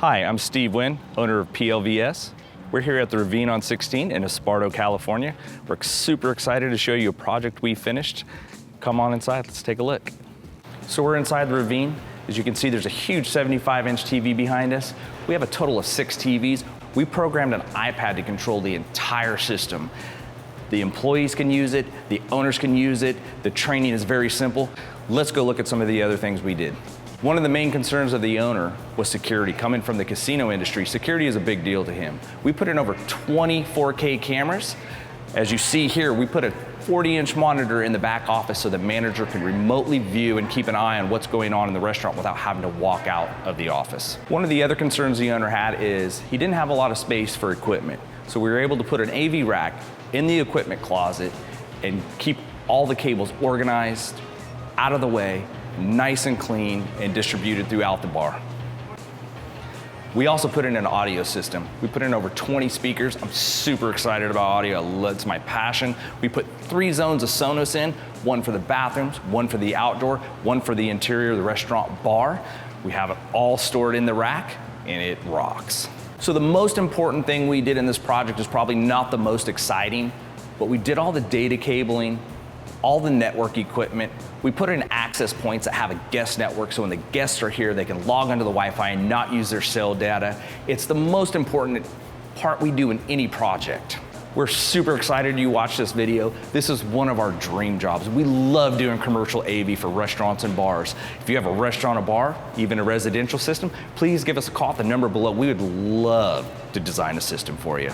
Hi, I'm Steve Winn, owner of PLVS. We're here at the Ravine on 16 in Esparto, California. We're super excited to show you a project we finished. Come on inside, let's take a look. So we're inside the Ravine. As you can see, there's a huge 75-inch TV behind us. We have a total of 6 TVs. We programmed an iPad to control the entire system. The employees can use it, the owners can use it, the training is very simple. Let's go look at some of the other things we did. One of the main concerns of the owner was security. Coming from the casino industry, security is a big deal to him. We put in over 20 4K cameras. As you see here, we put a 40-inch monitor in the back office so the manager can remotely view and keep an eye on what's going on in the restaurant without having to walk out of the office. One of the other concerns the owner had is he didn't have a lot of space for equipment. So we were able to put an AV rack in the equipment closet and keep all the cables organized, out of the way, nice and clean, and distributed throughout the bar. We also put in an audio system. We put in over 20 speakers. I'm super excited about audio. It's my passion. We put 3 zones of Sonos in, one for the bathrooms, one for the outdoor, one for the interior of the restaurant bar. We have it all stored in the rack, and it rocks. So the most important thing we did in this project is probably not the most exciting, but we did all the data cabling, all the network equipment. We put in access points that have a guest network, so when the guests are here, they can log onto the Wi-Fi and not use their cell data. It's the most important part we do in any project. We're super excited you watched this video. This is one of our dream jobs. We love doing commercial AV for restaurants and bars. If you have a restaurant or bar, even a residential system, please give us a call at the number below. We would love to design a system for you.